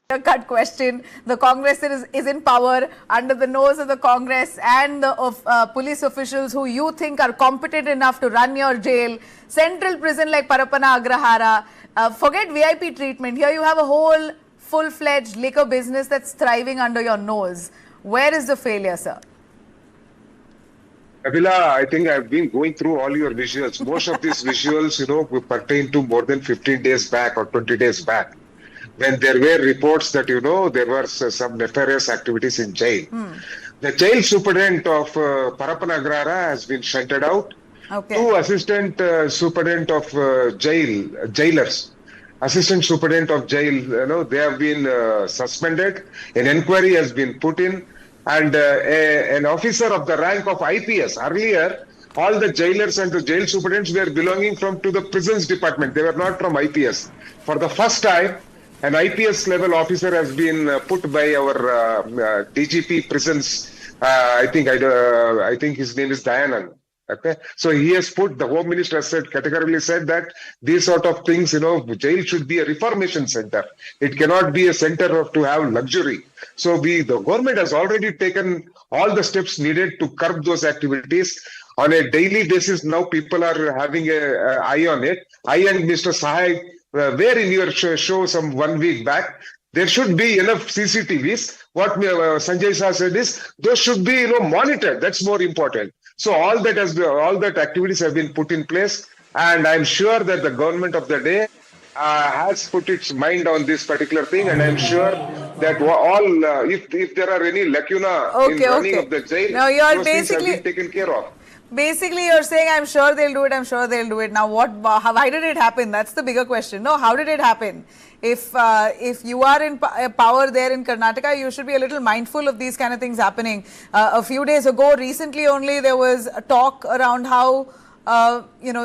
cut question. The Congress is in power under the nose of the Congress and the police officials who you think are competent enough to run your jail. Central prison like Parapana Agrahara. Forget VIP treatment. Here you have a whole full-fledged liquor business that's thriving under your nose. Where is the failure, sir? Abila, I think I've been going through all your visuals. Most of these visuals, pertain to more than 15 days back or 20 days back, when there were reports that, there were some nefarious activities in jail. The jail superintendent of Parapana Agrahara has been shunted out. Okay. Two assistant superintendent of jailers, assistant superintendent of jail, they have been suspended. An inquiry has been put in. And an officer of the rank of IPS. Earlier, all the jailers and the jail superintendents were belonging to the prisons department. They were not from IPS. For the first time, an IPS level officer has been put by our DGP prisons. I think his name is Dayanand. Okay, so he has put, the Home Minister has categorically said that these sort of things, jail should be a reformation center. It cannot be a center to have luxury. So the government has already taken all the steps needed to curb those activities. On a daily basis, now people are having an eye on it. I and Mr. Sahai were in your show some 1 week back. There should be enough CCTVs. What Sanjay Shah said is, those should be monitored. That's more important. So all that activities have been put in place, and I'm sure that the government of the day has put its mind on this particular thing, and I'm sure that if there are any lacuna in running of the jail, now you are those things have been taken care of. Basically, you're saying, I'm sure they'll do it, I'm sure they'll do it. Now, why did it happen? That's the bigger question. No, how did it happen? If you are in power there in Karnataka, you should be a little mindful of these kind of things happening. A few days ago, recently only, there was a talk around how,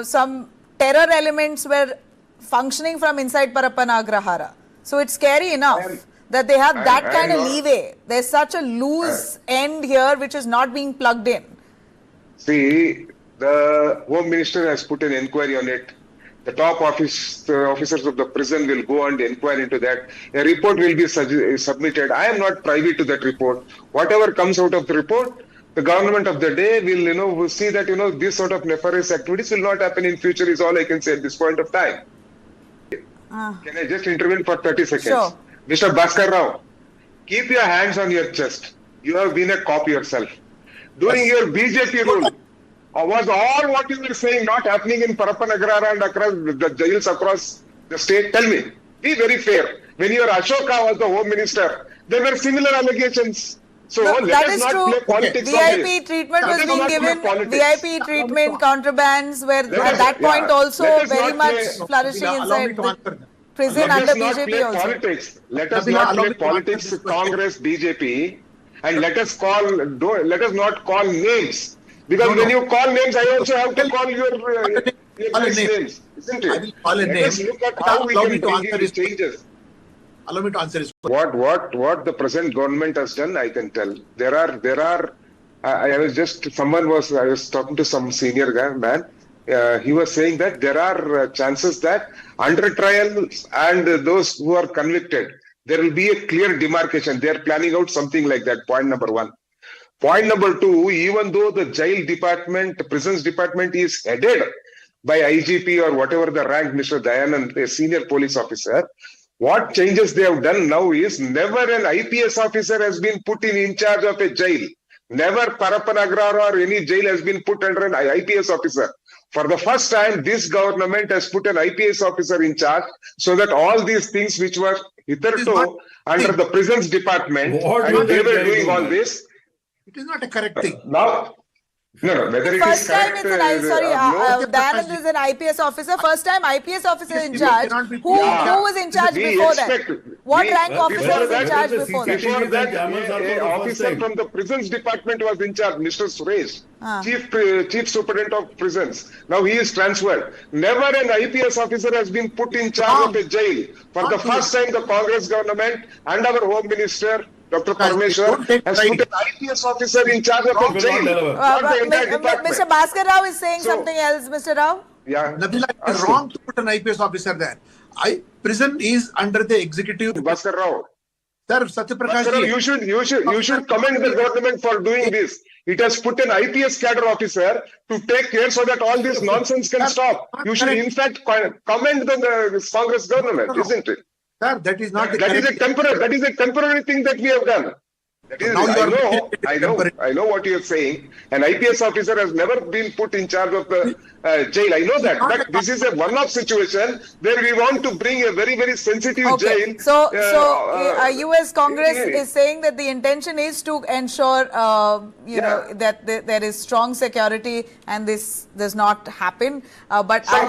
some terror elements were functioning from inside Parapana Agrahara. So it's scary enough that they have that kind of leeway. There's such a loose end here which is not being plugged in. See, the Home Minister has put an inquiry on it. The top officers of the prison will go and inquire into that. A report will be submitted. I am not privy to that report. Whatever comes out of the report, the government of the day will, see that, this sort of nefarious activities will not happen in future is all I can say at this point of time. Can I just intervene for 30 seconds? Sure. Mr. Bhaskar Rao, keep your hands on your chest. You have been a cop yourself. During your BJP rule, was all what you were saying not happening in Parapana Agrahara and across the jails across the state? Tell me. Be very fair. When your Ashoka was the Home Minister, there were similar allegations. So let us not play politics on this. VIP treatment was being given. VIP treatment, contrabands were at that point also very much flourishing inside the prison under BJP also. Politics. Let us not play politics, Congress, BJP. And let us not call names. Because when you call names, I also have to call your names, isn't it? Let us look at how we can bring in changes. Allow me to answer this. What the present government has done, I can tell. I was talking to some senior man. He was saying that there are chances that under trials and those who are convicted, there will be a clear demarcation. They are planning out something like that. Point number one. Point number two, even though the jail department, prisons department is headed by IGP or whatever the rank, Mr. Dayanand, a senior police officer, what changes they have done now is never an IPS officer has been put in charge of a jail. Never Parapana Agrahara or any jail has been put under an IPS officer. For the first time, this government has put an IPS officer in charge so that all these things which were hitherto under the prisons department, and they were doing all this. It is not a correct thing. Now, no, whether it is correct. Dayanand is an IPS officer. First time IPS officer in charge. Who was in charge before that? What rank officer was in charge before that? Before that, an officer from the prisons department was in charge, Mr. Suresh, chief superintendent of prisons. Now he is transferred. Never an IPS officer has been put in charge of a jail. For the first time, the Congress government and our Home Minister, Dr. Parmeshwar, has put an IPS officer in charge of a jail. Mr. Bhaskar Rao is saying something else, Mr. Rao. Yeah. Nabila, it is wrong to put an IPS officer there. Prison is under the executive. Bhaskar Rao. Sir, Satyaprakash Bhaskaran, ji, you should commend the government for doing this. It has put an IPS cadre officer to take care so that all this nonsense can stop. You should, in fact, commend the Congress government, isn't it? sir, that is not the That is correct. that is a temporary thing that we have done. That is, Now you are I know what you are saying. An IPS officer has never been put in charge of the jail. I know that, but this is a one-off situation where we want to bring a very, very sensitive Okay. jail. So, U.S. Congress is saying that the intention is to ensure, you know, that there is strong security and this does not happen. But I